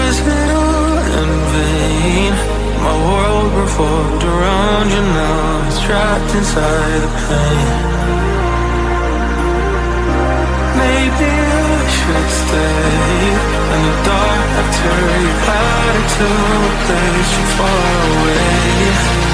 Was it all in vain? My world revolved around you, now it's trapped inside the pain. Maybe I should stay in the dark after you've had it to a place too far away.